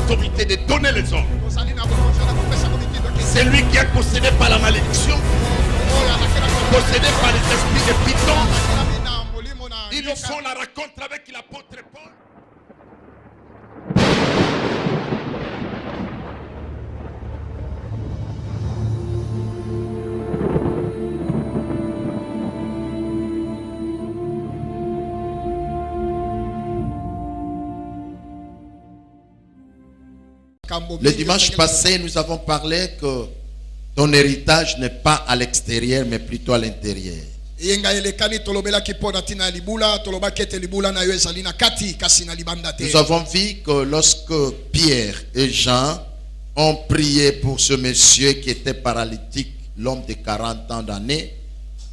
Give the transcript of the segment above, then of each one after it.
l'autorité de donner les ordres. C'est lui qui est possédé par la malédiction, possédé par les esprits de Python. Ils nous font la rencontre avec l'apôtre Paul. Le dimanche passé, nous avons parlé que ton héritage n'est pas à l'extérieur, mais plutôt à l'intérieur. Nous avons vu que lorsque Pierre et Jean ont prié pour ce monsieur qui était paralytique, l'homme de 40 ans d'années,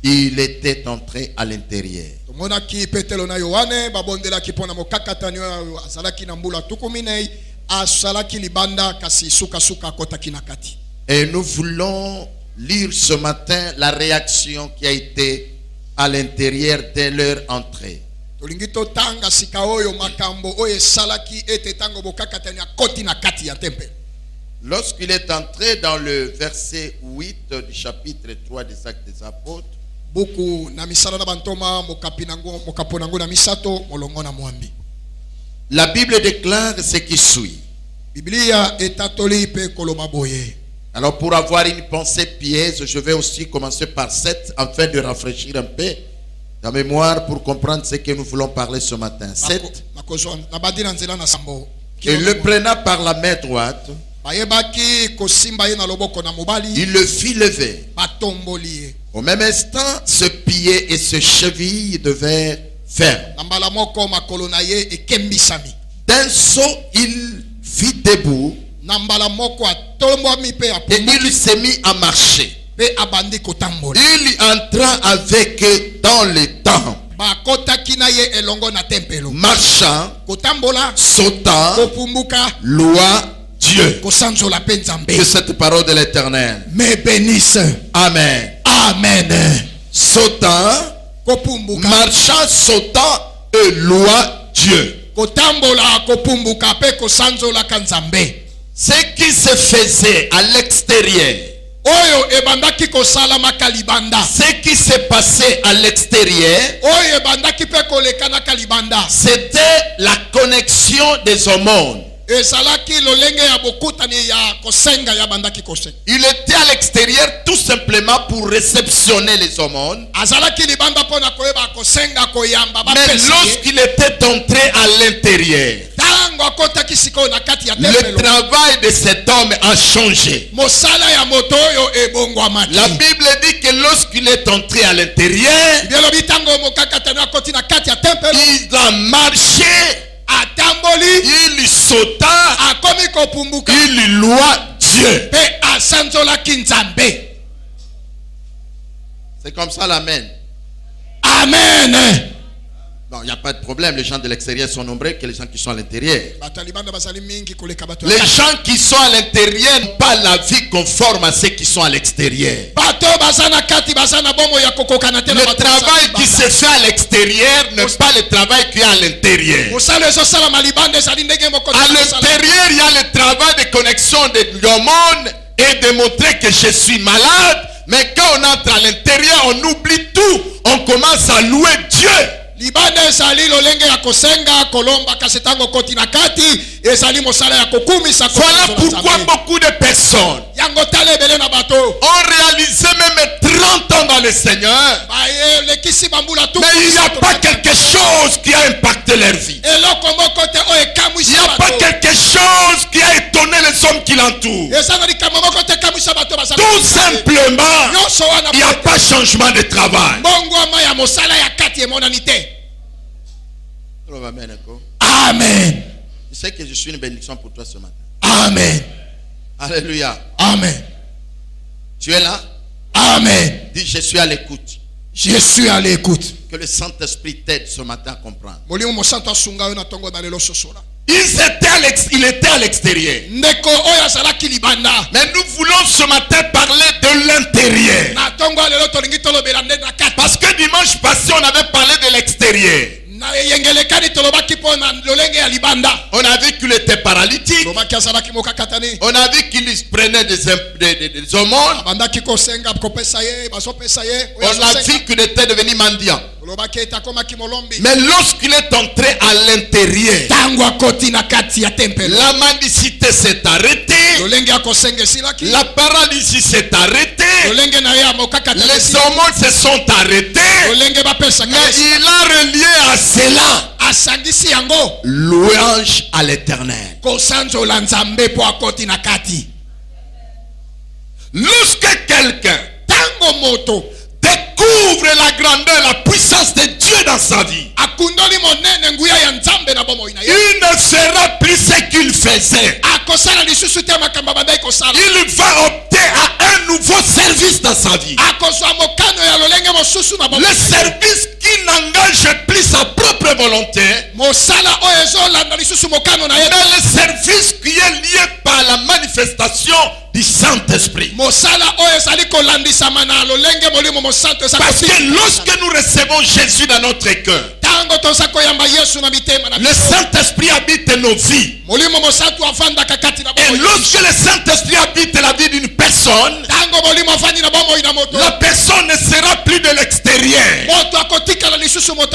il était entré à l'intérieur. Et nous voulons lire ce matin la réaction qui a été à l'intérieur de leur entrée. Lorsqu'il est entré dans le verset 8 du chapitre 3 des Actes des Apôtres, la Bible déclare ce qui suit. Alors pour avoir une pensée piège, je vais aussi commencer par 7 afin de rafraîchir un peu la mémoire pour comprendre ce que nous voulons parler ce matin. 7. Et le prenant par la main droite, il le fit lever. Au même instant, ce pied et ce cheville devinrent fermes. D'un saut, il fit debout et il s'est mis à marcher. Il entra avec eux dans le temple, marchant, sautant, louant Dieu. Que cette parole de l'Éternel me bénisse. Amen. Amen. Sautant, marchant, sautant et louant Dieu. Ce qui se faisait à l'extérieur, ce qui s'est passé à l'extérieur, c'était la connexion des hormones. Il était à l'extérieur tout simplement pour réceptionner les hormones. Mais lorsqu'il était entré à l'intérieur, le travail de cet homme a changé. La Bible dit que lorsqu'il est entré à l'intérieur, il a marché, il sauta, il loua Dieu. C'est comme ça l'amen. Amen. Bon, il n'y a pas de problème. Les gens de l'extérieur sont nombreux que les gens qui sont à l'intérieur. Les gens qui sont à l'intérieur n'ont pas la vie conforme à ceux qui sont à l'extérieur. Le travail qui se fait à l'extérieur n'est pas le travail qui est à l'intérieur. À l'intérieur, il y a le travail de connexion de l'hormone et de montrer que je suis malade. Mais quand on entre à l'intérieur, on oublie tout. On commence à louer Dieu. Voilà pourquoi beaucoup de personnes ont réalisé même 30 ans dans le Seigneur, mais il n'y a pas quelque chose qui a impacté leur vie. Il n'y a pas quelque chose qui a étonné les hommes qui l'entourent. Tout simplement, il n'y a pas changement de travail. Amen. Tu sais que je suis une bénédiction pour toi ce matin. Amen. Alléluia. Amen. Tu es là? Amen. Dis, je suis à l'écoute. Je suis à l'écoute. Que le Saint-Esprit t'aide ce matin à comprendre. Il était à l'extérieur. Mais nous voulons ce matin parler de l'intérieur. Parce que dimanche passé, on avait parlé de l'extérieur. On a vu qu'il était paralytique. On a vu qu'il prenait des aumônes. On a vu qu'il était devenu mendiant. Mais lorsqu'il est entré à l'intérieur, la mendicité s'est arrêtée, la paralysie s'est arrêtée, les aumônes se sont arrêtés, mais il a relié à cela louange à l'Éternel. Lorsque quelqu'un découvre la grandeur, la puissance de Dieu dans sa vie, il ne sera plus ce qu'il faisait. Il va opter à un nouveau service dans sa vie. Le service qui n'engage plus sa propre volonté, mais le service qui est lié par la manifestation du Saint-Esprit. Parce que lorsque nous recevons Jésus dans notre cœur, le Saint-Esprit habite nos vies. Et lorsque le Saint-Esprit habite la vie d'une personne, la personne ne sera plus de l'extérieur.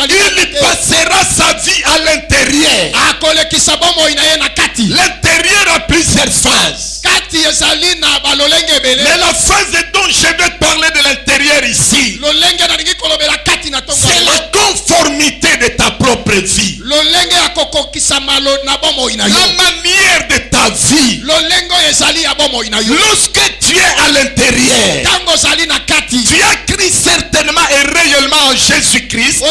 Il passera sa vie à l'intérieur. L'intérieur a plusieurs phases. Mais la phase dont je vais parler de l'intérieur ici, c'est la conformité de ta propre vie. La manière de ta vie. Lorsque tu es à l'intérieur, tu as cru certainement et réellement en Jésus-Christ, tu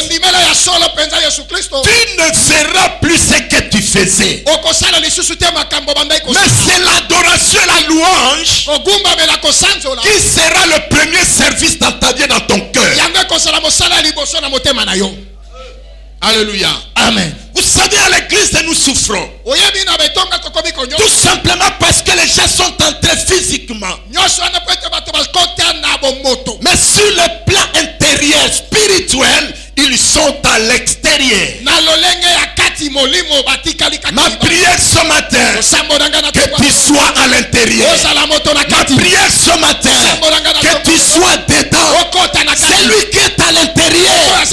ne seras plus ce que tu faisais. Mais c'est l'adoration, la louange qui sera le premier service dans ta vie, dans ton cœur. Alléluia. Amen. Vous savez, à l'église, nous souffrons. Tout simplement parce que les gens sont entrés physiquement. Mais sur le plan intérieur, spirituel, ils sont à l'extérieur. Ma prière ce matin, que tu sois à l'intérieur. Ma prière ce matin, que tu sois dedans. Celui qui est à l'intérieur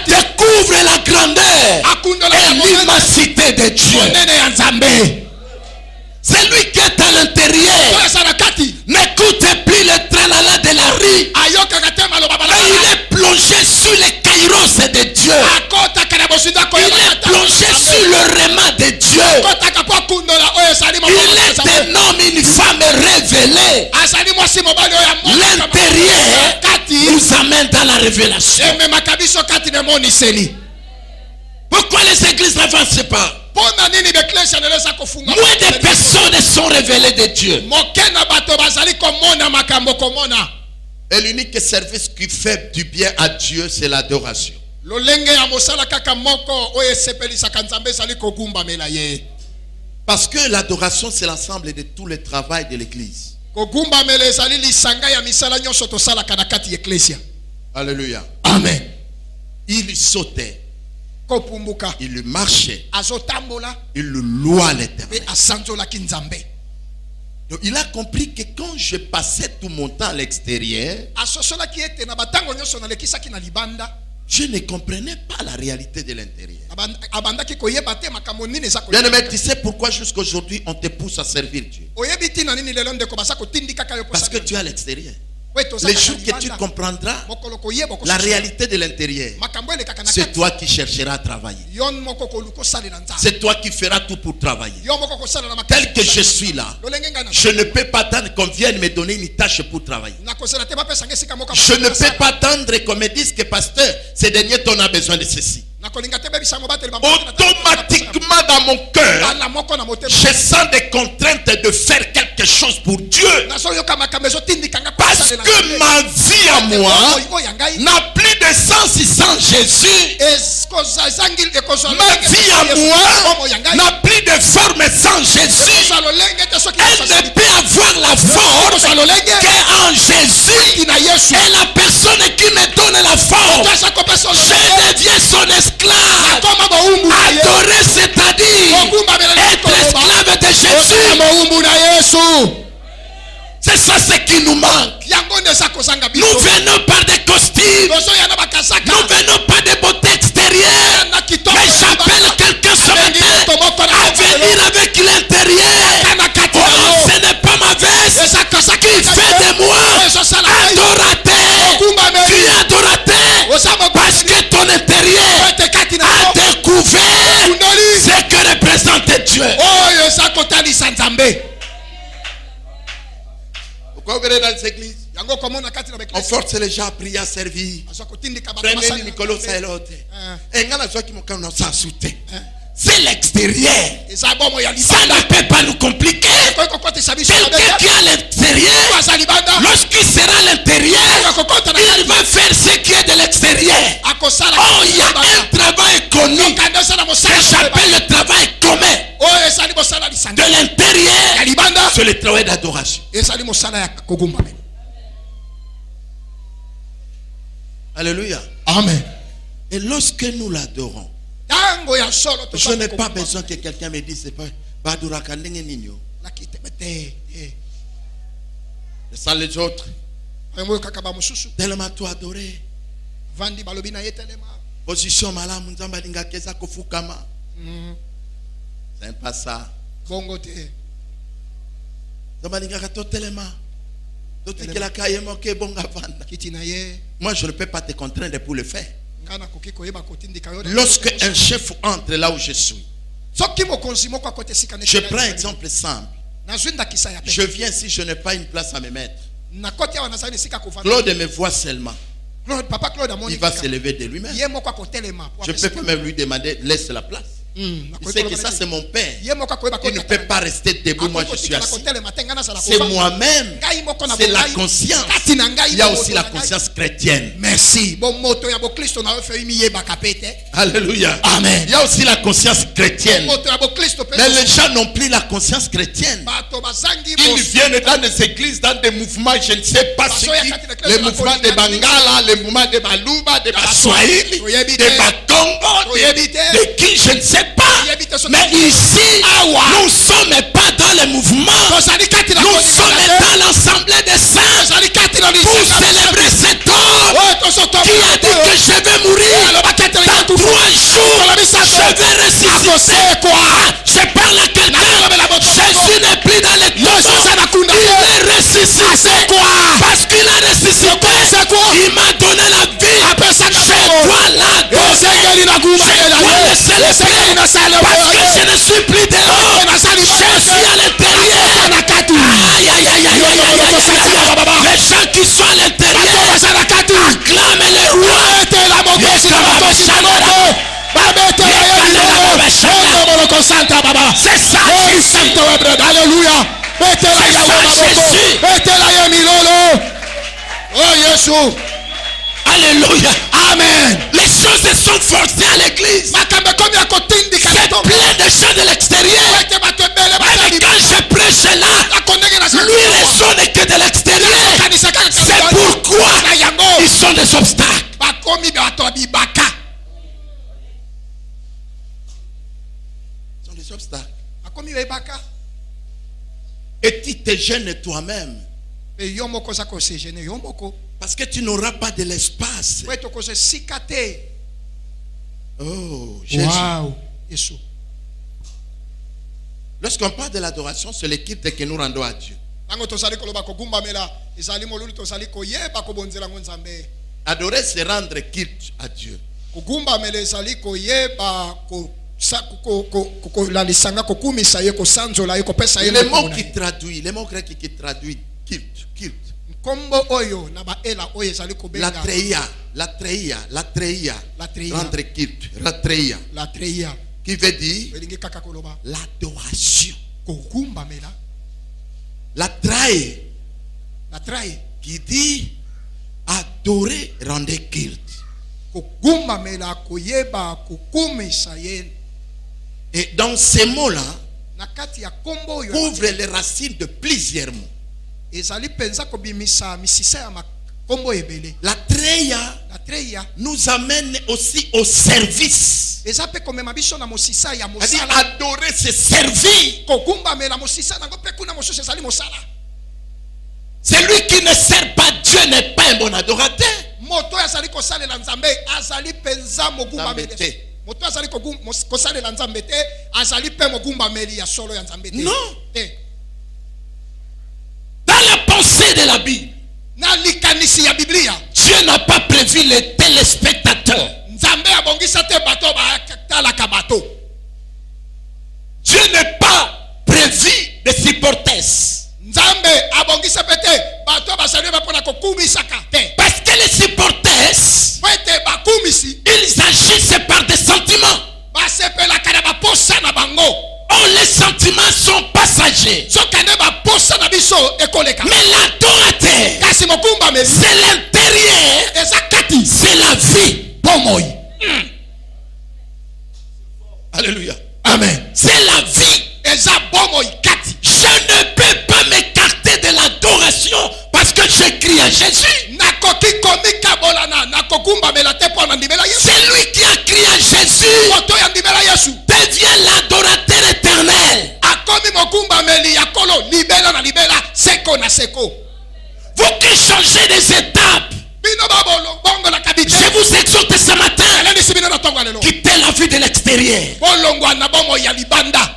découvre la grandeur et l'immensité de Dieu. Celui qui est à l'intérieur n'écoute plus le tralala de la rue. Mais il est plongé sur les kairos de Dieu. Il est plongé sur le réma de Dieu. Il est un homme, une femme révélée. L'intérieur nous amène dans la révélation. Pourquoi les églises n'avancent pas? Moins de personnes sont révélées de Dieu. Et l'unique service qui fait du bien à Dieu, c'est l'adoration. Parce que l'adoration, c'est l'ensemble de tout le travail de l'église. Alléluia. Amen. Il sautait. Il marchait. Il louait l'Éternel. Donc il a compris que quand je passais tout mon temps à l'extérieur, je ne comprenais pas la réalité de l'intérieur. Bien-aimé, tu sais pourquoi jusqu'à aujourd'hui on te pousse à servir Dieu? Parce que tu es à l'extérieur. Les jours que tu comprendras la réalité de l'intérieur, c'est toi qui chercheras à travailler. C'est toi qui feras tout pour travailler. Tel que je suis là, je ne peux pas attendre qu'on vienne me donner une tâche pour travailler. Je ne peux pas attendre qu'on me dise que pasteur, ces derniers temps on a besoin de ceci. Automatiquement dans mon cœur, je sens des contraintes de faire quelque chose pour Dieu. Parce que ma vie à moi n'a plus de sens sans Jésus. Ma vie à moi n'a plus de forme sans Jésus. Elle ne peut avoir la force qu'en Jésus. Et la personne qui me donne la force, je deviens son esclave. arrive. Nous venons pas de beauté extérieure, mais j'appelle quelqu'un ce matin à venir avec l'intérieur. Oh, ce n'est pas ma veste qui fait de moi adorateur. Tu es adorateur parce que ton intérieur a découvert ce que représente Dieu. Pourquoi vous venez dans les églises? On force les gens à prier, à servir. Prenez Nicolas Saïlote. C'est l'extérieur. Ça ne peut pas nous compliquer. Quelqu'un qui est à l'extérieur, lorsqu'il sera à l'intérieur, il va faire ce qui est de l'extérieur. Oh, il y a un travail connu que j'appelle le travail commun. De l'intérieur, c'est le travail d'adoration. Alléluia. Amen. Et lorsque nous l'adorons, je n'ai pas besoin que quelqu'un me dise, c'est pas Baduraka Nengenino. Sans les autres, tellement toi adoré. Position malade, Munzambalinga Kesa Kofukama. C'est pas ça. Zambalinga Kato tellement. Moi, je ne peux pas te contraindre pour le faire. Lorsque un chef entre là où je suis, je prends un exemple simple. Je viens si je n'ai pas une place à me mettre. Claude me voit seulement. Il va se lever de lui-même. Je peux quand même lui demander, laisse la place. Il sait que ça c'est mon père. Il ne peut pas rester debout, moi je suis assis. C'est moi-même. C'est la conscience. Il y a aussi la conscience chrétienne. Merci. Alléluia. Amen. Il y a aussi la conscience chrétienne. Mais les gens n'ont plus la conscience chrétienne. Ils viennent dans des églises, dans des mouvements, je ne sais pas ce qui. Les mouvements de Bangala, les mouvements de Baluba, de Baswahili, de Bakongo, de qui je ne sais pas. Mais ici, nous ne sommes pas dans le mouvement. Nous sommes dans l'assemblée des saints pour célébrer cet homme qui a dit que je vais mourir dans 3 jours. Je vais ressusciter. Je parle à quelqu'un. Jésus n'est plus dans les tombeaux. Il est ressuscité. Parce qu'il a ressuscité, il m'a donné la vie. Je dois l'adorer. Je dois le célébrer. Parce que je ne suis plus dehors. Je suis à l'intérieur. Aïe, aïe, aïe, aïe, aïe. Les gens qui sont à l'intérieur acclament le roi. C'est ça, Jésus. Alléluia. Alléluia. Amen. Les choses sont forcées à l'église. C'est plein de gens de l'extérieur. Mais quand je prêche là, lui raisonne que de l'extérieur. C'est pourquoi ils sont des obstacles. Ils sont des obstacles. Et tu te gênes toi-même. Parce que tu n'auras pas de l'espace. Oh, Jésus. Wow. Lorsqu'on parle de l'adoration, c'est le culte que nous rendons à Dieu. Adorer, c'est rendre culte à Dieu. Le mot qui traduit, le mot grec qui traduit culte, culte. La treia, rendre culte, la treia, qui veut dire l'adoration. La trae, qui dit adorer, rendre culte. Et dans ces mots-là, couvre les racines de plusieurs mots. La treia nous amène aussi au service. C'est-à-dire adorer, c'est servir. Celui qui ne sert pas Dieu n'est pas un bon adorateur. moto azali kosalela nzambe azali penza mogumbameli moto azali kosalela nzambe te azali pe mogumbameli ya solo ya nzambe te. Non. Dans la pensée de la Bible, na likanisi ya Biblia, Dieu n'a pas prévu les téléspectateurs. Nzambe abongisa te bato batalaka bato. Dieu n'est pas prévu des supporters. Nzambe abongisa pete bato basali bapona kokumisaka te. Parce que les supporters, pete bakumisi, ils agissent par des sentiments. basepelaka na baposa na bango. Oh, les sentiments sont passagers. Sokane baposa na biso ekoleka. Mais l'adorateur, Kasi mokumbameli, c'est l'intérieur, ezakati, c'est la vie. Bomoi. Alléluia. Amen. C'est la vie. eza bomoi kati. Je ne peux pas m'écarter de l'adoration parce que je crie à Jésus. Nakoki komika bolana nakokumbamela te pona ndimela Yesu. C'est lui qui a crié à Jésus. Moto ya ndimela Yesu Deviens l'adorateur éternel. akomi mokumbameli ya kolo libela na libela seko na seko. Vous qui changez des étapes, Bino babolo bongo na kabite. je vous exhorte ce matin, Eleni sibino na tonga lelo. quittez la vie de l'extérieur. Bolongwa na bomo ya libanda.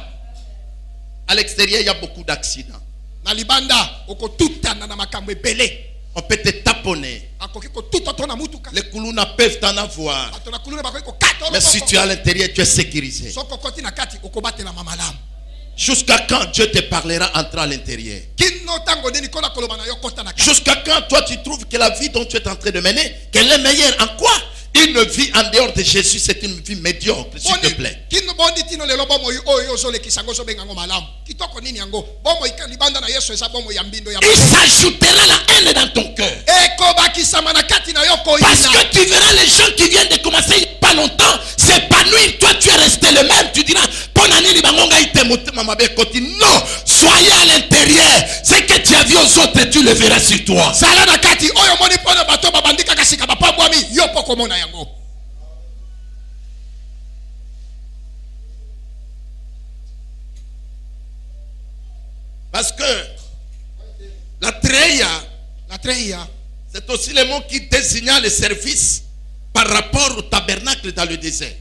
À l'extérieur, il y a beaucoup d'accidents. Na libanda okotutana na makambo ebele. On peut te taponner. Akoki kotuta to na mutuka. Les koulouna peuvent t'en avoir. Atona kuluna bakoki kokata. Mais si tu es à l'intérieur, tu es sécurisé. Soko koti na kati okobatela mamalam. Jusqu'à quand Dieu te parlera entrant à l'intérieur? Kino tango nini kola koloba na yo kota na kati. Jusqu'à quand toi tu trouves que la vie dont tu es en train de mener, qu'elle est meilleure en quoi? Une vie en dehors de Jésus, c'est une vie médiocre, s'il te plaît. Kino bondi tino lelo bomo oyo zole kisango so benga ngo malam. Kitoko nini yango? Bomo libanda na Yesu eza bomo ya mbindo ya. Il s'ajoutera la haine dans ton cœur. Eko bakisama na kati na yo koina. Parce que tu verras les gens qui viennent de commencer il n'y a pas longtemps s'épanouir. Toi tu es resté le même. Tu diras, non, soyez à l'intérieur. Ce que tu as vu aux autres, tu le verras sur toi. Sala na kati oyo moni pona bato babandika kasika bapabwami yo poko mona yango. Parce que la treya, c'est aussi le mot qui désigna le service par rapport au tabernacle dans le désert.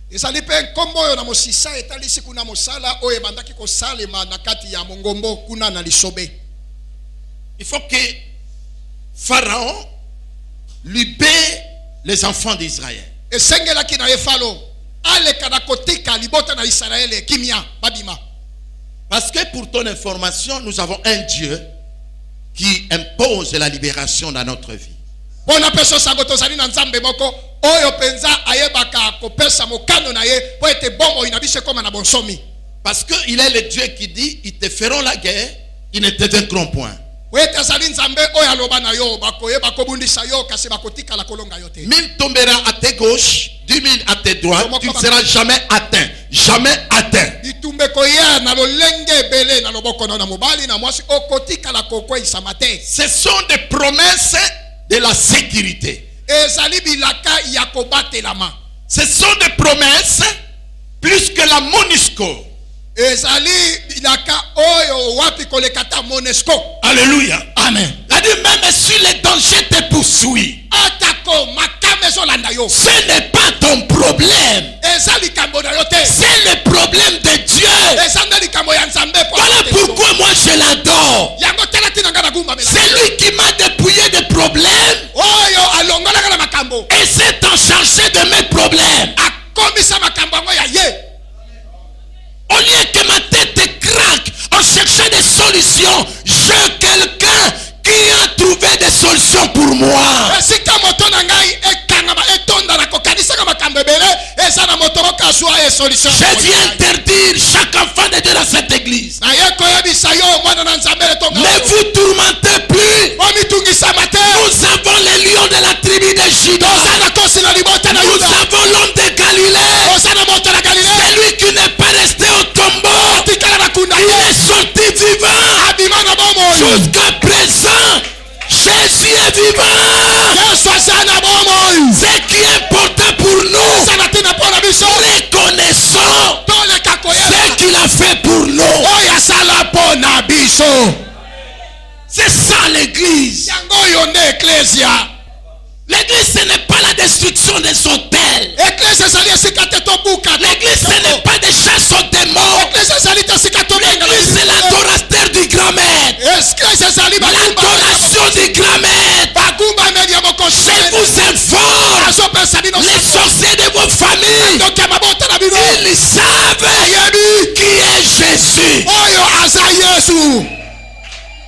Ezali pe nkombo oyo na mosisa etalisi kuna mosala oyo ebandaki kosalema na kati ya mongombo kuna na lisobe. Il faut que Pharaon libère les enfants d'Israël. Esengelaki na ye Falo aleka na kotika libota na Israele kimia babima. Parce que pour ton information, nous avons un Dieu qui impose la libération dans notre vie. Bona peso sango tozali na nzambe moko oyo penza ayebaka kopesa mokano na ye po ete bomo inabise koma na bonsomi. Parce que il est le Dieu qui dit, ils te feront la guerre, ils ne te vaincront point. Wete azali nzambe oyo aloba na yo bakoyeba kobundisa yo kasi bakotika la kolonga yo te. 1000 tombera à tes gauches, 10 000 à tes droites, tu ne seras jamais atteint. Jamais atteint. Itumbe koya na lolenge bele na loboko na mobali na mwasi okotika la kokwe isamate. Ce sont des promesses de la sécurité. Ezali bilaka ya kobatelama. Ce sont des promesses plus que la MONUSCO. Ezali bilaka oyo wapi kolekata MONUSCO. Alléluia. Amen. C'est-à-dire même si le danger te poursuit, Atako makame zolanda yo. ce n'est pas ton problème. Ezali kambo na yo te. C'est le problème de Dieu. Ezali kambo ya nzambe po. Voilà pourquoi moi je l'adore. Yango tela tina ngana gumba mela. C'est lui qui m'a dépouillé des problèmes Oyo alongola kana makambo. et s'est en chargé de mes problèmes. Akomisa makambo ngo ya ye. Au lieu que ma tête craque en cherchant des solutions, j'ai quelqu'un qui a trouvé des solutions pour moi. Esika moto na ngai ekangama etonda na kokanisa kama makambo ebele eza na moto okazwa e solution. Je viens interdire chaque enfant de Dieu dans cette église. Na ye koyebisa yo mwana na nzambe tonga. Ne vous tourmentez plus. Omitungisa mate. Nous avons les lions de la tribu de Juda. Ozana kosi na libota na Nous Yuda. avons l'homme de Galilée. Ozana moto na Galilée. C'est lui qui n'est pas resté au tombeau. Tikala na kunda. Il est sorti vivant. Abima na bomo. Jusqu'à présent, Jésus est vivant. Yesu azana bomo. Ce qui est important pour nous, Sana tina pona biso. reconnaissons Tole kakoyela. ce qu'il a fait pour nous. Oya sala pona biso. C'est ça l'église. Yango yo nde ecclesia. L'église, ce n'est pas la destruction des hôtels. L'église, ce n'est pas des chasses aux démons. L'église, c'est l'adorateur du grand maître. L'adoration du grand maître. Je vous informe, les sorciers de vos familles, ils savent qui est Jésus.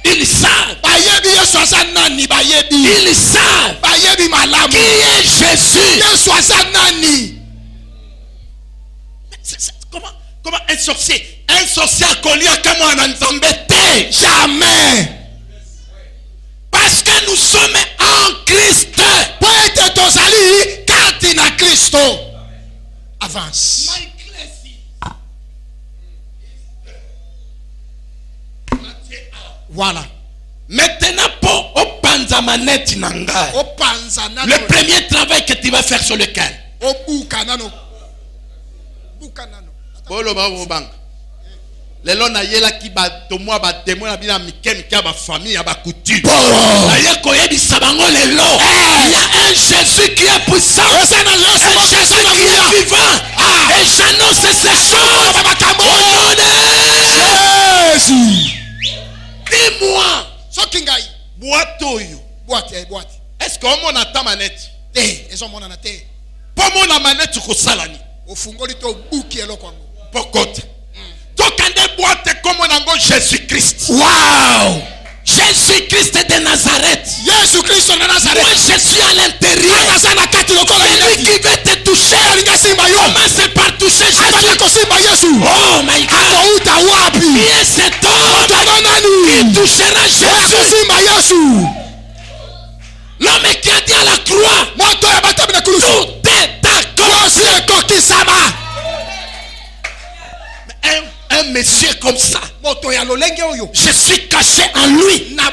Ils savent. Ils savent qui est Jésus. Comment un sorcier a connu à comment on embêté? Jamais. Parce que nous sommes en Christ. Avance. Voilà. Maintenant, pour le premier travail que tu vas faire sur lequel? Les gens na yela ki ba tomo ba témoin na bina mikem ki ba famille ba coutume. D'ailleurs ko yebi sabango lelo. Il y a un Jésus qui est puissant. Un Jésus qui est vivant. Et j'annonce ces choses. Au nom de Jésus. Dis-moi. Sokingai. Boîte oyo. Boîte. Est-ce qu'on mon ata manette? Ezo mona na te. Po mona manette ko salani. Ofungoli to buki eloko ngo. Pokote. Comme Jésus-Christ. Wow! Jésus-Christ de Nazareth. Jésus-Christ de Nazareth. Moi je suis à l'intérieur. Celui qui veut te toucher, commence par toucher Jésus. Oh my God. Qui est cet homme qui touchera Jésus? L'homme qui a dit à la croix, tout est d'accord. Un monsieur comme ça, je suis caché en lui. Mais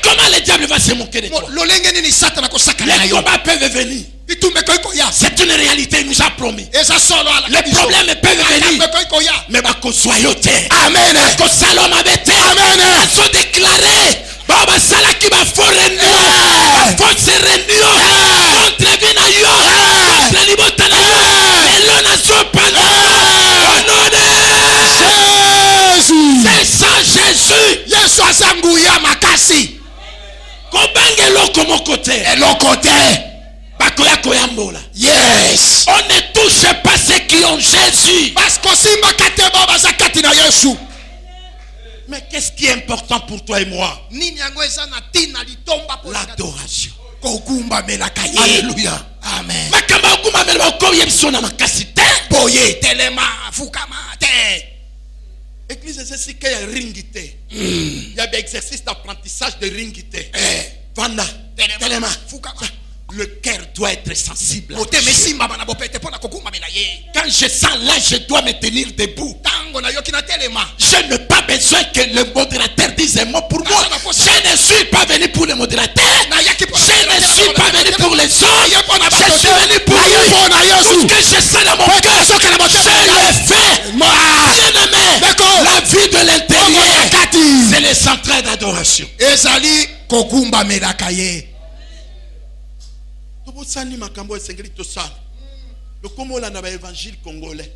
comment le diable va se moquer de toi? Les combats peuvent venir. C'est une réalité, il nous a promis. Les problèmes peuvent venir. Mais Amen. Amen. Ils sont déclarés. Baba Salaki va fort réunion. Force réunion. Contre Vinayo. Contre Libotana. Et l'on a surpris. C'est ça Jésus. Yesu azanguya makasi. Kobange loko mon côté. Et l'autre côté. Bakoya koyambola. Yes. On ne touche pas ceux qui ont Jésus. Parce que simba kateba bazakati na Yesu. Mais qu'est-ce qui est important pour toi et moi? L'adoration. Alléluia. Amen. Église, c'est ce qu'il y a ringité. Il y a des exercices d'apprentissage de ringité. Vanda, le cœur doit être sensible. Quand je sens là, je dois me tenir debout. Je n'ai pas besoin que le modérateur dise un mot pour moi. Je ne suis pas venu pour le modérateur. Je ne suis pas venu pour les autres. Je suis venu pour lui. Tout ce que je sens dans mon cœur, je le fais. Bien-aimé, la vie de l'intérieur, c'est les centres d'adoration. Le Komola n'a pas évangile congolais.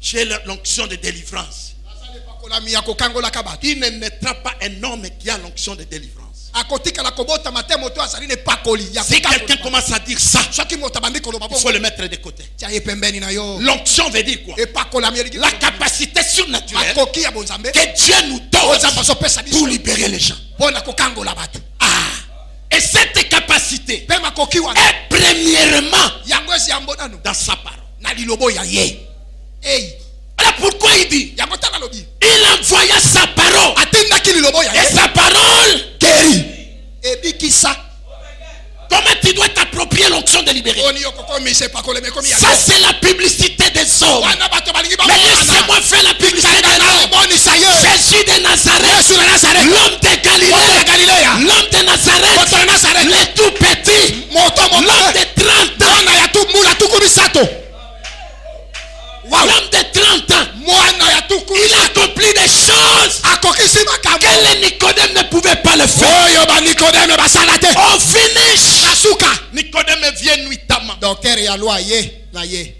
J'ai l'onction de délivrance. Il ne naîtra pas un homme qui a l'onction de délivrance. Si quelqu'un commence à dire ça, il faut le mettre de côté. L'onction veut dire quoi? La capacité surnaturelle que Dieu nous donne pour libérer les gens. Et cette capacité est premièrement dans sa parole. Voilà pourquoi il dit, il envoya sa parole. Et sa parole guérit. Comment tu dois t'approprier l'onction de libérer? Ça c'est la publicité des hommes. Mais laissez-moi faire la publicité des hommes. Jésus de Nazareth, l'homme de Galilée, l'homme de Nazareth, le tout petit, l'homme de 30 ans. L'homme de 30 ans, il a accompli des choses que Et les Nicodème ne pouvaient pas le faire. On finish. Nicodème vient nuitamment. Docteur ya loi ye na ye.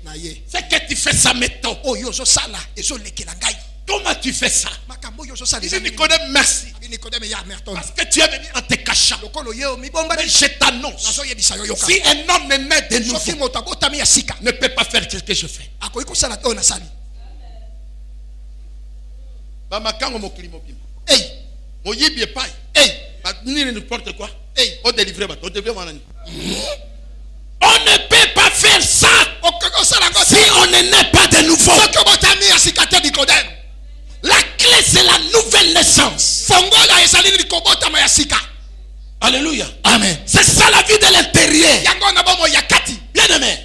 C'est que tu fais ça maintenant. Oh yo zo sala ezo lekela ngai. Comment tu fais ça? Il dit Nicodème, merci. Parce que tu es venu en te cachant. Mais je t'annonce, si un homme est né de nouveau, ne peut pas faire ce que je fais. On ne peut pas faire ça si on ne naît pas de nouveau. La clé, c'est la nouvelle naissance. Alléluia. Amen. C'est ça la vie de l'intérieur. Bien aimé,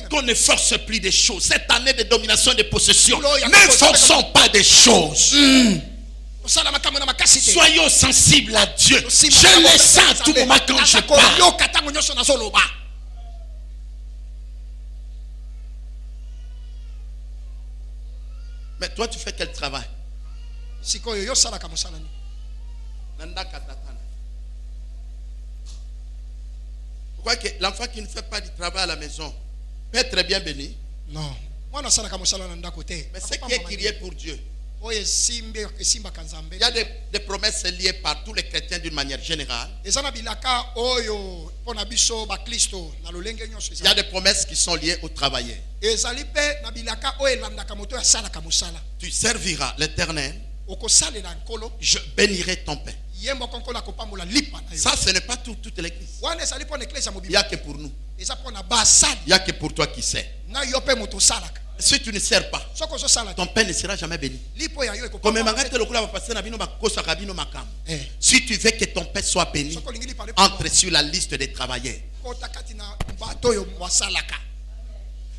qu'on ne force plus des choses. Cette année de domination de possession, ne forçons pas des choses. Soyons sensibles à Dieu. Je le sens à tout moment quand je parle. Mais toi, tu fais quel travail? Vous croyez que l'enfant qui ne fait pas du travail à la maison peut être bien béni? Non. Mais ce qui est crié pour Dieu, il y a des promesses liées par tous les chrétiens d'une manière générale. Il y a des promesses qui sont liées aux travailleurs. Tu serviras l'Éternel. Je bénirai ton pain. Ça, ce n'est pas toute l'église. Il n'y a que pour nous. Il n'y a que pour toi qui sais. Si tu ne sers pas, ton pain ne sera jamais béni. Si tu veux que ton pain soit béni, entre sur la liste des travailleurs.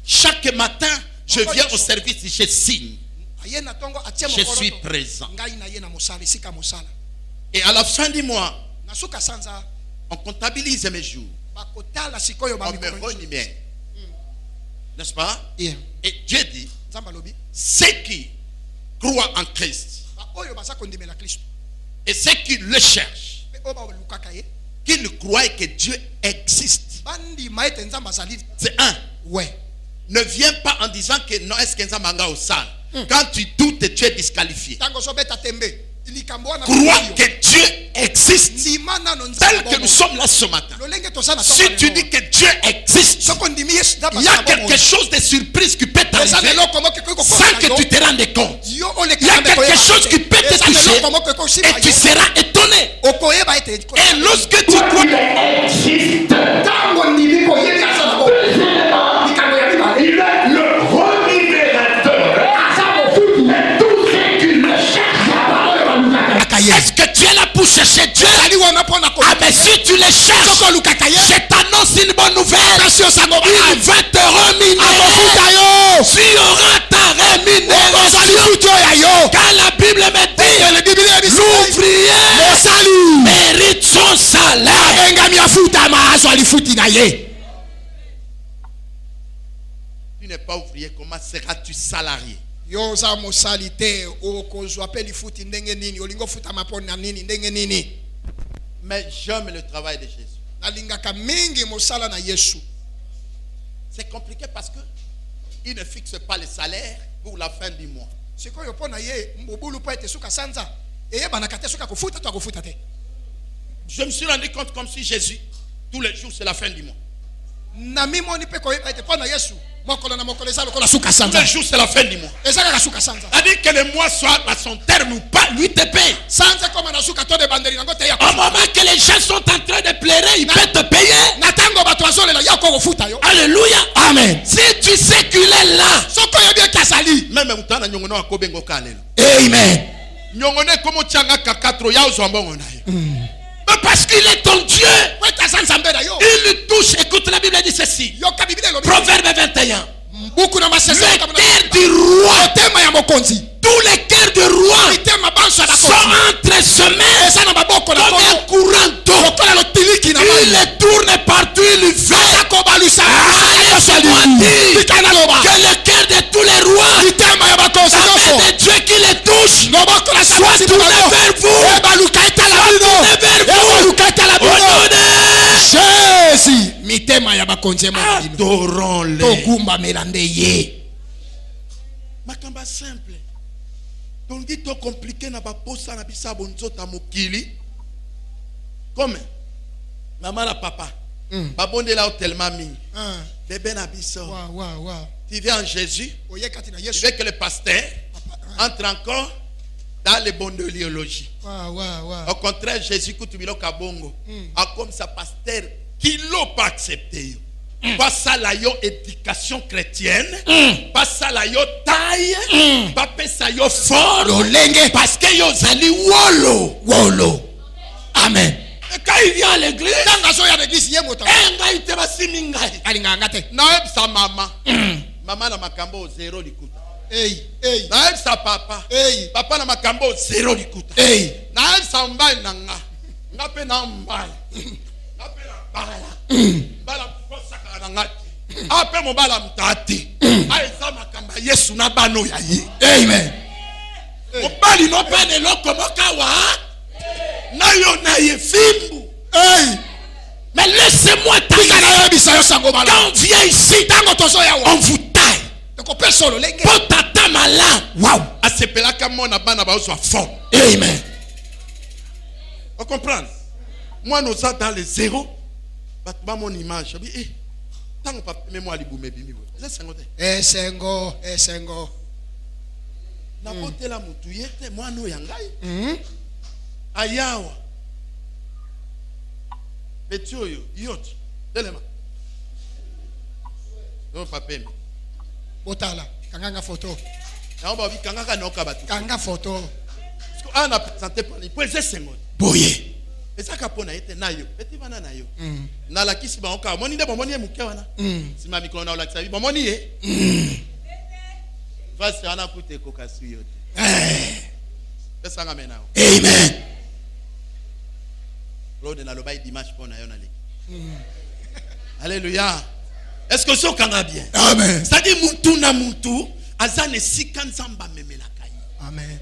Chaque matin, je viens au service, je signe. Je suis présent. Et à la fin du mois, on comptabilise mes jours. On me renumère. N'est-ce pas? Et Dieu dit, ceux qui croient en Christ et ceux qui le cherchent, qu'ils croient que Dieu existe. C'est un. Ouais. Ne viens pas en disant que non, est-ce que Nzamanga au sale. Quand tu doutes, tu es disqualifié. Crois que Dieu existe. Tel que nous sommes là ce matin. Si tu dis que Dieu existe, il y a quelque chose de surprise qui peut t'arriver sans que tu te rendes compte. Il y a quelque chose qui peut te toucher et tu seras étonné. Et lorsque tu crois qu'il existe, il est le reviverateur. Tous ceux qui le cherchent. Est-ce que tu es là pour chercher Dieu? Ah, mais si tu le cherches, je t'annonce une bonne nouvelle. Il va te rémunérer. Tu auras ta rémunération. Car la Bible me dit, l'ouvrier mérite son salaire. Tu n'es pas ouvrier, comment seras-tu salarié? Mais j'aime le travail de Jésus. C'est compliqué parce que il ne fixe pas le salaire pour la fin du mois. Je me suis rendu compte comme si Jésus, tous les jours c'est la fin du mois. Tous les jours c'est la fin du mois. C'est-à-dire que le mois soit à son terme ou pas, lui te paye. Au moment que les gens sont en train de pleurer, il peut te payer. Alléluia. Amen. Si tu sais qu'il est là, même parce qu'il est ton Dieu. Il touche. Écoute, la Bible dit ceci. Proverbe 21. Le cœur du roi, tous les cœurs du roi sont entresemés comme un courant d'eau. Il les tourne partout, il va. Que le cœur de tous les rois, la main de Dieu qui les touche, soit tourné vers vous. Adorons-les. Makamba simple. Donc dit tout compliqué na ba posa na bisa bonzota mokili. Comme maman la papa. Ba bonde la tellement mingi. Bébé na biso. Tu viens en Jésus. Tu veux que le pasteur entre encore dans les bonnes de l'idéologie. Au contraire, Jésus que tu veux kabongo. Comme ça pasteur qui l'a pas accepté. Pas ça la yo éducation chrétienne, pas ça la yo taille, pas ça yo fort, parce que yo zali wolo. Amen. Quand il vient à l'église, sa maman, maman na makambo zéro likuta. Naeb sa papa, papa na makambo zéro likuta. Naeb sa mbai nanga, ngape na mbai, ngape na bala, bala. Après mon bala mtati aïsa makamba Yesu na bano ya yi. Amen. Obali no pene loko mokawa na yo na ye fimbu. Mais laissez-moi t'arriver. Quand on vient ici, on vous taille. Pour tata malin. Waouh. A ce pela comme mon abana ba soit fort. Amen. On comprend? Moi nous sommes dans les zéros. Batba mon image. Tant que papa moi li boumé bimi. Sengo. Na bote la mutu yete moi no yangai. Ayawa. Betio yo yot. Delema. Non papa mi. Botala kanganga photo. Na ba bi kanganga no kabatu. Kanga photo. Parce que on a présenté pour pour les sengo. Boye. Et ça kapona ete nayo. Eti bana nayo. Na la kisi ba onka moni de bomoni muke wana. Si ma mikro na la kisa bomoni e. Vas ana kute kokasu yote. Esa nga menao. Amen. Lord na lobai dimanche pona yo na leki. Alléluia. Est-ce que ça kanga bien? Amen. Ça dit muntu na muntu azane sika nzamba memela kai. Amen.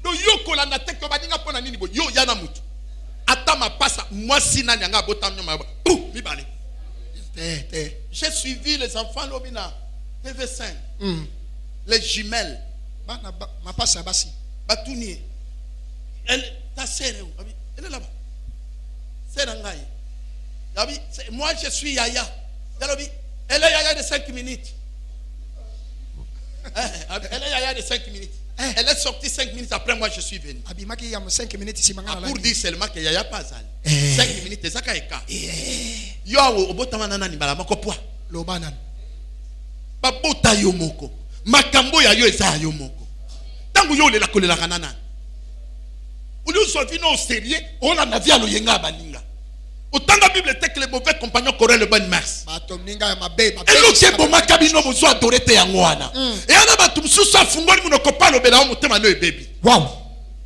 Do yo kolanda teko badinga pona nini bo yo yana mutu. Atama passa moi si na nyanga botam nyoma mi bale. J'ai suivi les enfants lobina TV5. Les jumelles. Ma passe à Bassi. Batuni. Elle ta sœur elle est là-bas. C'est Rangaï. Moi je suis Yaya. Elle est Yaya de 5 minutes. Elle est Yaya de 5 minutes. Elle est sortie 5 minutes après moi, je suis venu. Pour dire seulement qu'il n'y a pas ça. 5 minutes, c'est ça qu'il y a. Yo, au bout de la nuit, Lobanan. Babota yomoko. Makambo ya yo eza yomoko. Tangu yo le la kolela kanana. Ulu so vino au sérieux, on a navia lo yenga baninga. Autant la Bible était que les mauvais compagnons couraient le bon mars. Et l'autre c'est bon makabino muso adoré te yangoana. Et ana batum susa fungoni munoko pa lo bela mo tema no e baby. Wow.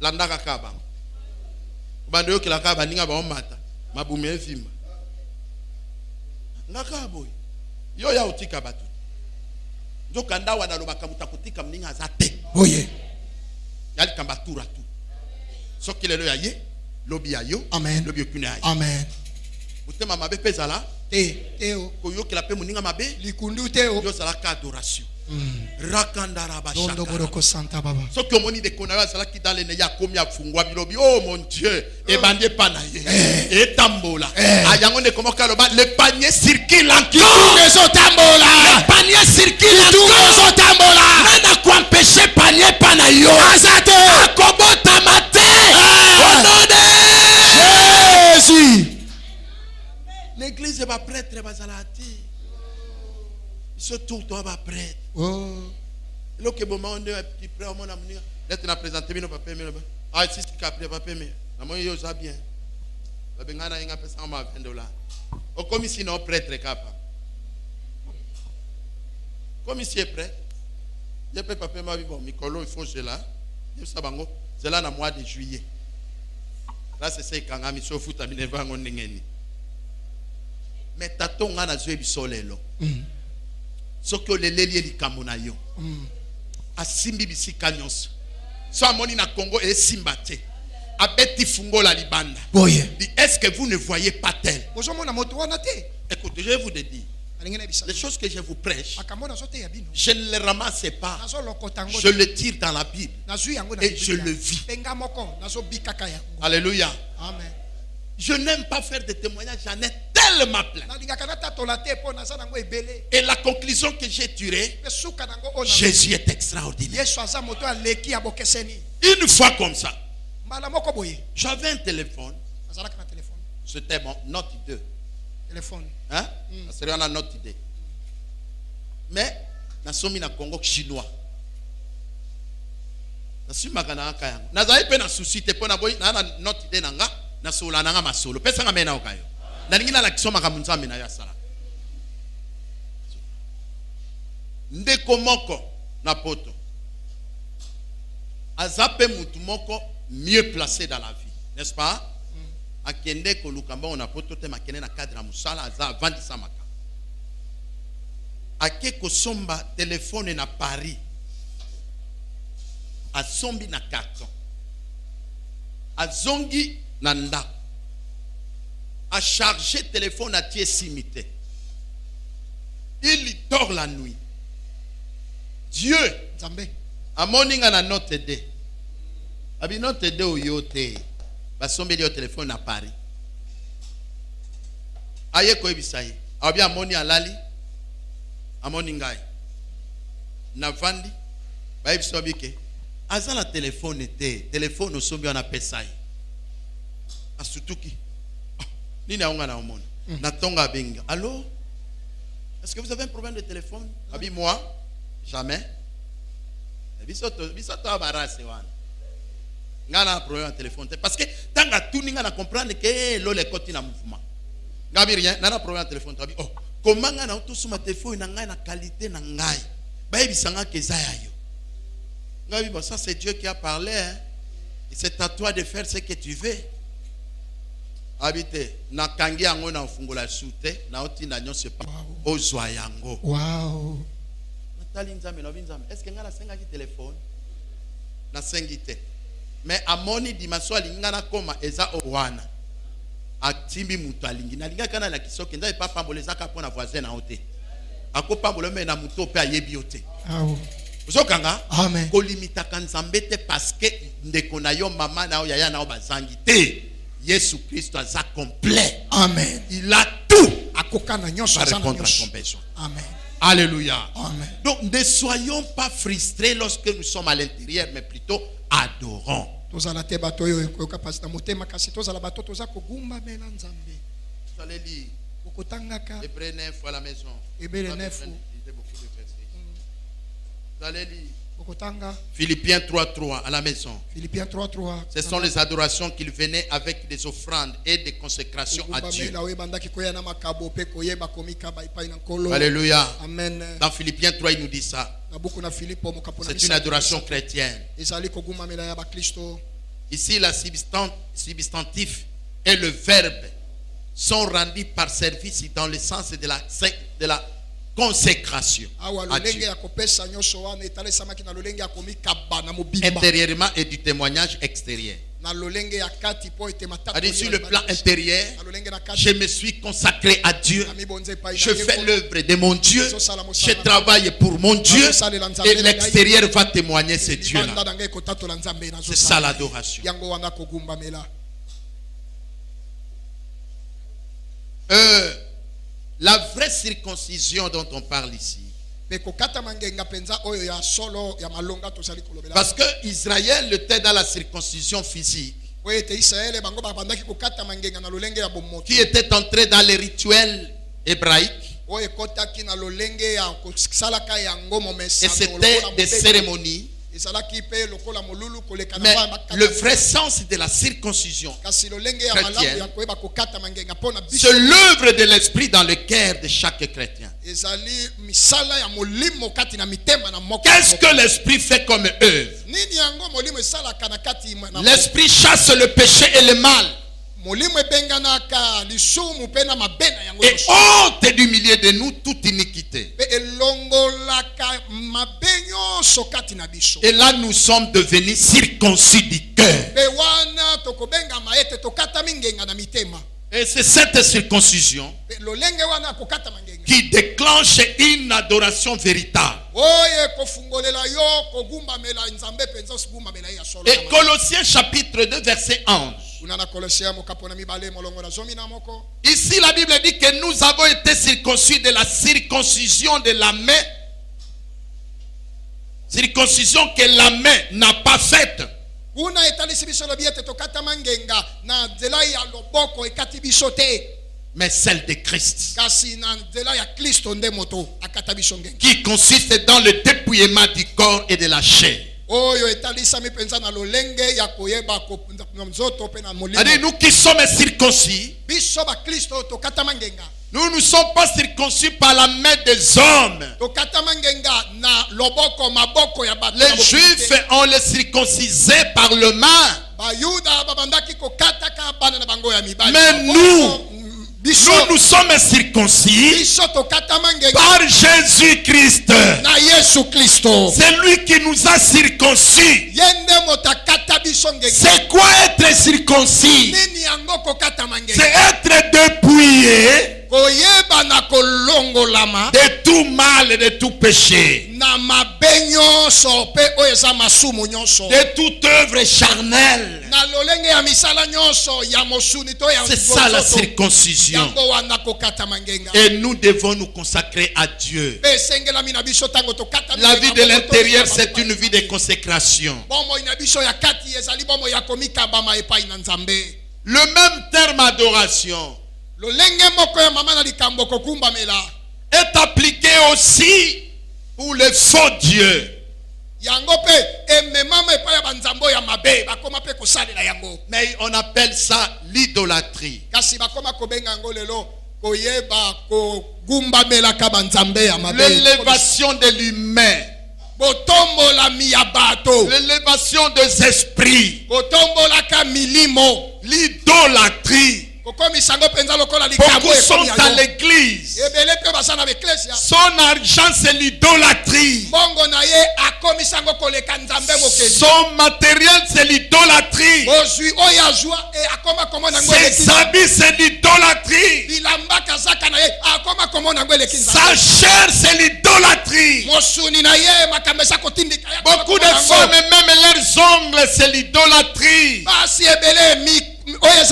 Landaka kaba. Bando yo kila kaba ninga ba mata. Mabume efimba. Ngaka boy. Yo ya utika batu. Ndoka ndawa na lo bakamuta kutika mninga azate. Oye. Yali kamba tura tu. Soki lelo ya ye, lobi ya yo. Amen. Lobi okune ya. Amen. Utema mabe pezala teo koyoki la pe muninga mabe likundu teo yo sala ka adoration rakandara ba shaka boroko santa baba so que moni de konara sala ki dale ne ya komi afungwa bilobi oh mon Dieu e bandie pana ye e tambola ayango ne komoka loba le panier circule en qui tout tambola le panier circule en tout tambola nana ko empêcher panier pana yo azate akobota mate au nom de Jésus. L'église est pas prêtre, elle va s'alati. Surtout toi va prêtre. Oh. Le que bon moment un petit prêtre mon ami. Là tu n'as présenté bien papa mais ah si tu capte papa mais la moi yo ça bien. La bengana inga pesa ma $20. Au comme ici non prêtre capa. Comme ici est prêtre. Je peux papa ma bon Mikolo il faut cela. Je sais bango. C'est là dans mois de juillet. Là c'est ça quand ami so futa bineva ngoni. Mais tato ngana zwe bisolelo. So que le lelie li kamona yo. Asimbi bisika nyonso. So amoni na Congo et simbate. Abeti fungo la libanda. Boye. Est-ce que vous ne voyez pas tel? Écoutez, je vais vous le dire. Les choses que je vous prêche, je ne les ramasse pas. Je les tire dans la Bible et je le vis. Alléluia. Amen. Je n'aime pas faire des témoignages, j'en ai tellement plein. Et la conclusion que j'ai tirée, Jésus est extraordinaire. Une fois comme ça, j'avais un téléphone. C'était mon Note 2. Hein? C'est un Note 2. Mais, je suis au Congo chinois. Je suis au Congo. Je suis au Note 2. Na sola nanga masolo pesa nga mena okayo na ningina la kisoma ka munzambe na yasala ndeko moko na poto azape mutu moko mieux placé dans la vie, n'est-ce pas? Akende ko lukamba na poto te makene na cadre musala aza vandi samaka ake ko somba téléphone na Paris asombi na carton azongi Nanda a chargé le téléphone à Thier Simité. Il dort la nuit. Dieu a moninga na Note 2. Abi Note 2 ou yote. Basombe le téléphone à Paris. Aye ko ebisaye. Abi amoni alali. Amoni ngai. Na vandi. Ba ebisobi ke. Azala téléphone te. Téléphone osombi on appelle ça. Asutuki nini aonga na omona natonga benga. Allô, est-ce que vous avez un problème de téléphone? Abi moi jamais. Bisoto abarase wana ngana problème de téléphone parce que tanga tout ninga na comprendre que lo le koti na mouvement ngabi rien na problème de téléphone. Abi oh comment ngana to suma téléphone na ngai na qualité na ngai ba ebisanga ke za yayo ngabi bon ça c'est Dieu qui a parlé hein? Et c'est à toi de faire ce que tu veux. Habite na kangi yango na fungola sute na otinda nyonse pa ozwa yango. Wow. Natali nzambe no binzambe. Est-ce que ngala senga ki téléphone? Na sengite. Mais amoni dimanso alinga na koma eza owana. Atimbi mutu alingi na linga kana la kisoke nda pa pamboleza ka pona voisin na ote. Akopambola me na mutu pe ayebi ote. Awo. Uzokanga? Amen. Ko limita kanzambe te parce que ndeko na yo mama na yo yaya na bazangi te. Jésus Christ a complet. Amen. Il a tout à répondre à ton besoin. Amen. Alléluia. Amen. Donc ne soyons pas frustrés lorsque nous sommes à l'intérieur, mais plutôt adorons. Vous allez lire Hébreux 9 à la maison. Hébreux 9. Vous allez lire Philippiens 3:3 à la maison. Philippiens 3:3. Ce sont les adorations qu'il venait avec des offrandes et des consécrations à Dieu. Alléluia. Amen. Dans Philippiens 3, il nous dit ça. C'est une adoration chrétienne. Ici, la substantif et le verbe sont rendus par service dans le sens de la consécration à Dieu. Intérieurement et du témoignage extérieur. Sur le plan intérieur, je me suis consacré à Dieu. Je fais l'œuvre de mon Dieu. Je travaille pour mon Dieu. Et l'extérieur va témoigner ce Dieu-là. C'est ça l'adoration. La vraie circoncision dont on parle ici. Parce que Israël était dans la circoncision physique, qui était entré dans les rituels hébraïques. Et c'était des cérémonies. Mais le vrai sens de la circoncision chrétienne, c'est l'œuvre de l'esprit dans le cœur de chaque chrétien. Qu'est-ce que l'esprit fait comme œuvre? L'esprit chasse le péché et le mal. Et ôte du milieu de nous toute iniquité. Et là nous sommes devenus circoncis du cœur. Et c'est cette circoncision qui déclenche une adoration véritable. Et Colossiens chapitre 2 verset 11. Ici la Bible dit que nous avons été circoncis de la circoncision de la main. Circoncision que la main n'a pas faite. Mais celle de Christ, qui consiste dans le dépouillement du corps et de la chair. Nous qui sommes circoncis, nous ne sommes pas circoncis par la main des hommes. Les Juifs ont les circoncisé par le main. Mais nous sommes circoncis par Jésus-Christ. C'est lui qui nous a circoncis. C'est quoi être circoncis? C'est être dépouillé de tout mal et de tout péché, de toute œuvre charnelle. C'est ça la circoncision. Et nous devons nous consacrer à Dieu. La vie de l'intérieur, c'est une vie de consécration. Le même terme adoration est appliqué aussi pour les faux dieux. Mais on appelle ça l'idolâtrie. L'élévation de l'humain, l'élévation des esprits, l'idolâtrie. Beaucoup sont à l'église. Son argent, c'est l'idolâtrie. Son matériel, c'est l'idolâtrie. Ses habits, c'est l'idolâtrie. Sa chair, c'est l'idolâtrie. Beaucoup de femmes, même leurs ongles, c'est l'idolâtrie. Quand elle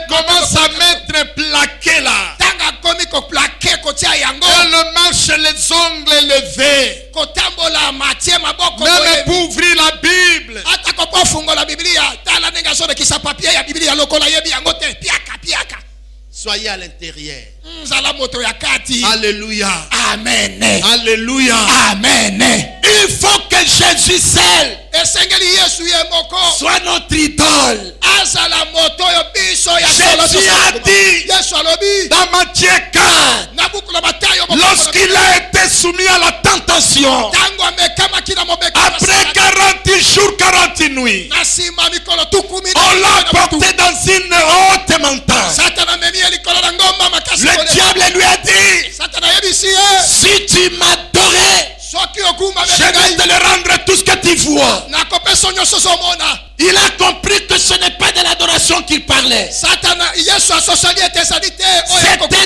commence à mettre plaqué là, elle marche les ongles levés, même pour ouvrir la Bible. Soyez à l'intérieur. Alléluia. Amen. Alléluia. Amen. Il faut que Jésus seul soit notre idole. Jésus a dit dans Matthieu 4, lorsqu'il a été soumis à la tentation, après 40 jours, 40 nuits, on l'a porté dans une haute montagne. Le diable lui a dit, si tu m'adorais, je vais te le rendre tout ce que tu vois. Il a compris que ce n'est pas de l'adoration qu'il parlait. C'était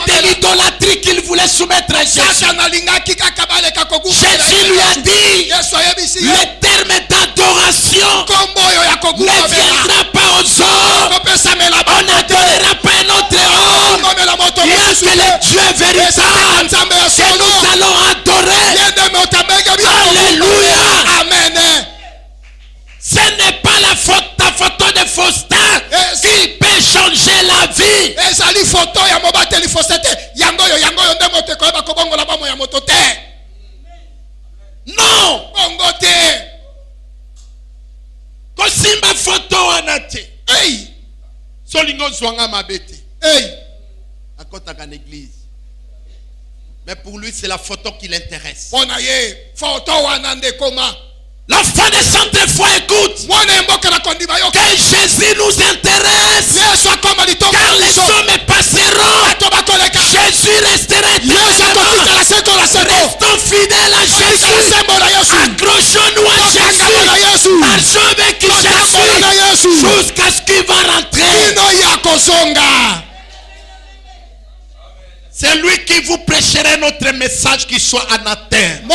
de l'idolâtrie qu'il voulait soumettre à Jésus. Jésus lui a dit, le terme d'adoration ne viendra pas aux hommes. On n'adorera pas un autre homme. Il y a que le Dieu véritable que nous allons adorer. Alléluia. Amen. Ce n'est pas la photo de Faustin qui peut changer la vie. Non. Kosimba photo anate. Hey. Solingo zwanga mabete. Hey. Akota en église. Mais pour lui, c'est la photo qui l'intéresse. L'enfant de Sainte Foi écoute. Que Jésus nous intéresse. Car les hommes passeront. Jésus restera éternellement. Restons fidèles à Jésus. Accrochons-nous à Jésus. Marchons avec Jésus. Jusqu'à ce qu'il va rentrer. C'est lui qui vous prêcherait notre message qui soit anathème.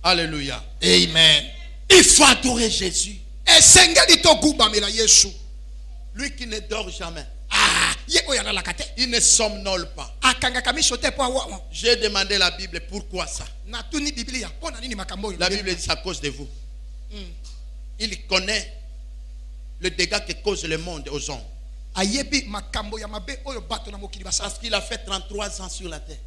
Alléluia. Amen. Il faut adorer Jésus. Lui qui ne dort jamais. Il ne somnole pas. J'ai demandé la Bible, pourquoi ça? La Bible dit c'est à cause de vous. Il connaît le dégât que cause le monde aux hommes. Parce qu'il a fait 33 ans sur la terre.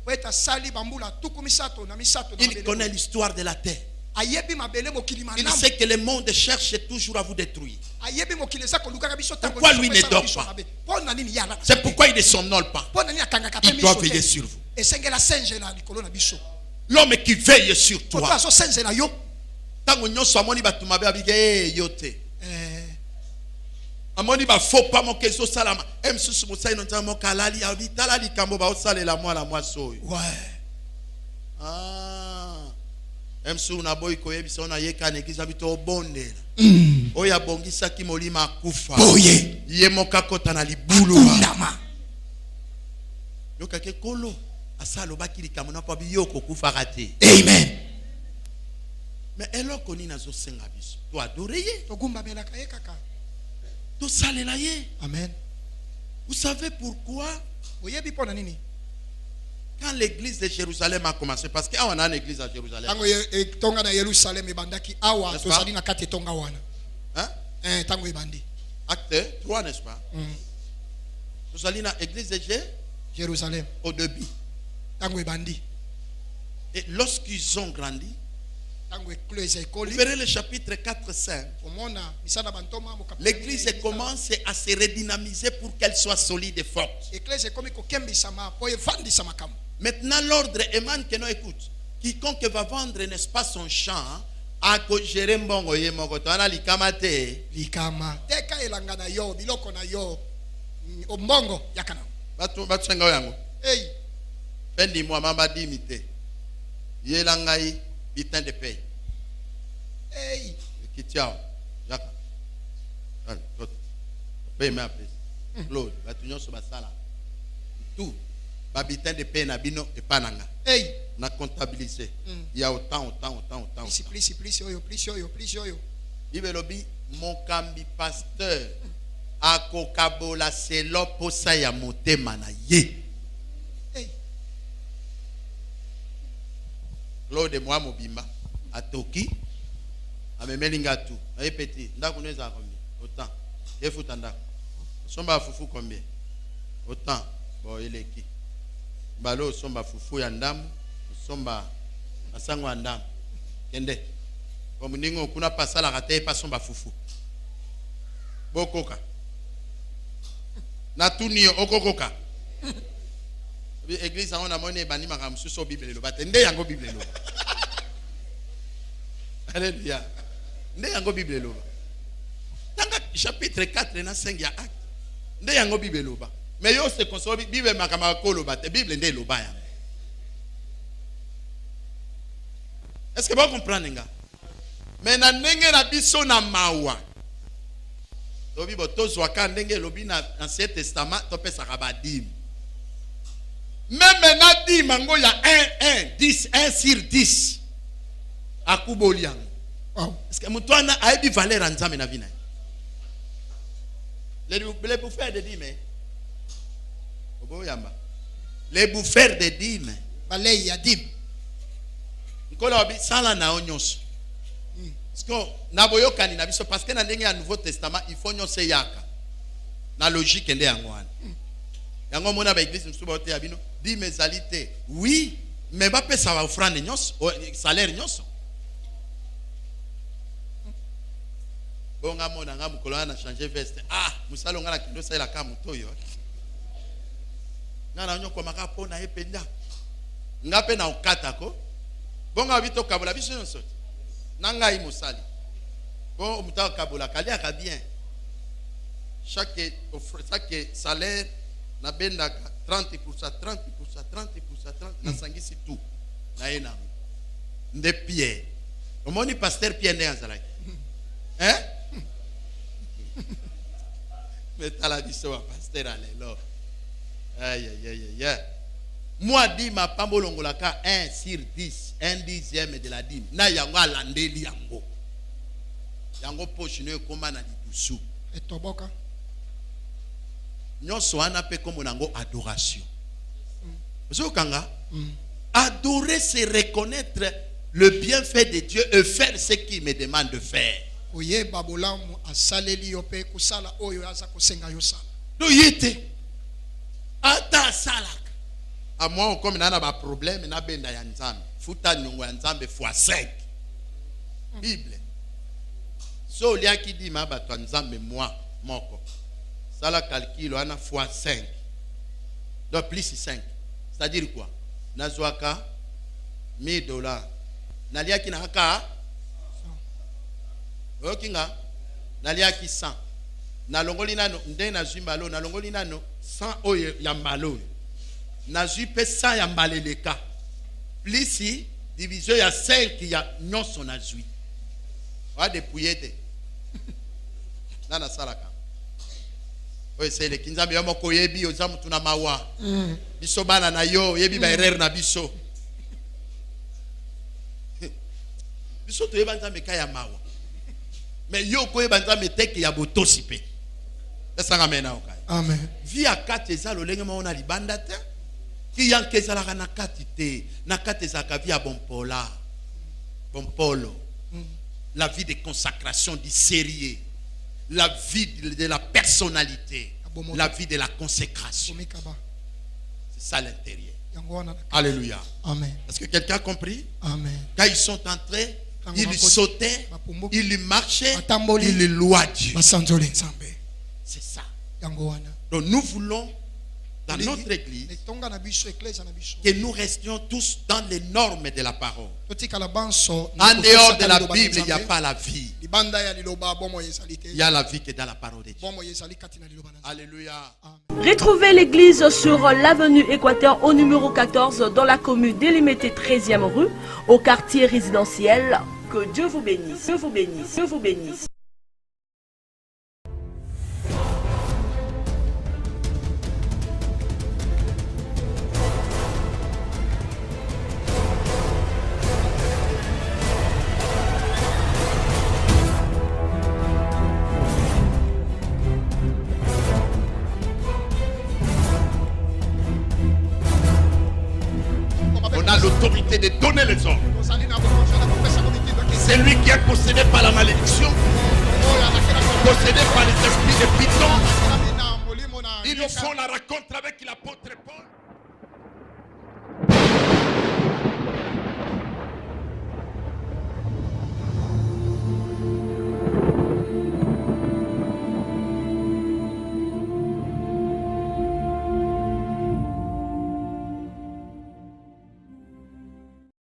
Il connaît l'histoire de la terre. Il sait que le monde cherche toujours à vous détruire. Pourquoi lui ne dort pas? C'est pourquoi il ne somnole pas. Il doit veiller sur vous. L'homme qui veille sur toi. Amoni ba faut pas mon keso salama. Em susu musai no tamo kalali abi talali kambo ba osale la moi soyo. Ouais. Ah. Em su na boy ko yebi sona yeka negiza bito bondela. Oya bongisa ki molima kufa. Boye. Ye moka kota na libulu. Ndama. Yoka ke kolo asalo bakili kamona pa biyoko kufa raté. Amen. Mais eloko ni nazo senga biso. To adorer. To gumba belaka ekaka. Tout ça les laïers. Amen. Vous savez pourquoi? Quand l'église de Jérusalem a commencé, parce qu'il y a une église à Jérusalem. Hein? Acte 3, n'est-ce pas? Vous allez dans l'église de Jérusalem. Au début. Et lorsqu'ils ont grandi, vous verrez le chapitre 4-5. L'église commence à se redynamiser pour qu'elle soit solide et forte. Maintenant, l'ordre émane que nous écoute. Quiconque va vendre, n'est-ce pas, son champ, à gérer mbongo ye mokoto ana likamate. Likama. Teka elanga na yo, biloko na yo. Ombongo yakana. Batu senga yango. Hey. Pendi moi mamba dimite. Yelangai bitin de paye. Hey. Kitiao. Yaka. Allez, toi. Paye ma place. Claude, batu nyonso basala. Tout. Babitin de paye na bino et pananga. Hey. Na comptabiliser. Il y a autant. Plus oyo. Ibelobi mokambi pasteur akokabola selo posa ya motema na ye. Hey. Claude moi mobimba atoki amemelinga tu. Na petit ndako neza combien? Autant. Efuta ndako. Somba fufu combien? Autant. Bon eleki. Balo somba fufu ya ndamu. Somba asango ndamu. Kende. Comme ningo kuna pasala kate pa somba fufu. Bokoka. Na tuni okokoka. Église on a monné bani makamsu so Bible lo batende yango Bible lo. Alléluia. Nde yango Bible lo. Tanga chapitre 4 na 5 ya acte. Nde yango Bible lo ba. Mais yo se console Bible makama ko lo ba te Bible nde lo ba ya. Est-ce que vous comprenez nga? Mais na ndenge na biso na mawa. Lobi boto zwaka ndenge lobi na Ancien Testament to pesa kabadim. Même na di mango ya 1 sur 10. Akuboliang. Wow. Est-ce que mutwana a eu valeur en nzambe na vina? Les bouffeurs de dîmes. Oboyamba. Les bouffeurs de dîmes. Balei ya dim. Nkola obi sala na onyos. Parce que na boyokani na biso parce que na ndenge ya Nouveau Testament il faut nyonse yaka. Na logique nde yango wana. Yango mona ba église nsuba ote ya bino di mezalité. Oui, mais ba pesa ba offrande nyonso, salaire nyonso. Bonga mona nga mukolo na changer veste. Ah, musalo nga na kendo sala ka mutoyo. Nga na nyoko maka pona ependa. Nga pe na okata ko. Bonga bito kabola biso nyonso. Nanga i musali. Bon muta kabola kali aka bien. Chaque salaire na benda 30% na sangisi tout. Na ena. Nde Pierre. Comment on dit pasteur Pierre Néanzalak? Hein? Mais t'as la vision à pasteur Alelo. Aïe, aïe, aïe, aïe. Moi, dis ma pambolongolaka 1 sur 10, 1/10 de la dîme. Na yango alandeli yango. Yango poche ne koma na libusu. Et toboka. Nyonso wana pe comme nango adoration. Zokanga. Adorer, c'est reconnaître le bienfait de Dieu et faire ce qu'il me demande de faire. Oye babolamu asaleli yope kusala oyo aza kosenga yosala. Do yete. Ata salaka. À moi, comme on a un problème, on a benda ya nzambe. Futa nyongo ya nzambe x5. Bible. So lia qui dit ma bato nzambe moi moko. Ça la calcul on a x5. Donc plus 5. C'est-à-dire quoi? Nazwaka $1000. Nalia ki na haka. Okinga. Nalia ki 100. Na longoli nano ndé na zumbalo na longoli nano 100 oyo ya mbalo. Nazui pe 100 ya mbaleleka. Plus division ya 5 ya nyonso nazui. Wa dépouiller. Nana salaka. Oye c'est le kinzambe yo moko yebi ozamu tuna mawa. Biso bana na yo yebi ba erreur na biso. Biso to yeba nzambe ka ya mawa. Mais yo ko yeba nzambe teke ya botosi pe. Esanga mena okai. Amen. Vi akate eza lolenge maona libanda te. Ki yankeza la na katite, na kateza ka via bompola. Bompolo. La vie de consacration du sérieux. La vie de la personnalité. La vie de la consécration. C'est ça l'intérieur. Alléluia. Amen. Est-ce que quelqu'un a compris? Amen. Quand ils sont entrés, ils sautaient, ils marchaient, ils louaient Dieu. C'est ça. Donc nous voulons dans notre église que nous restions tous dans les normes de la parole. En dehors de la Bible, il n'y a pas la vie. Il y a la vie qui est dans la parole de Dieu. Alléluia. Retrouvez l'église sur l'avenue Équateur au numéro 14 dans la commune délimitée 13e rue au quartier résidentiel. Que Dieu vous bénisse. Dieu vous bénisse. Dieu vous bénisse. On a l'autorité de donner les ordres. C'est lui qui est possédé par la malédiction, possédé par les esprits de Python. Ils nous font la rencontre avec l'apôtre Paul.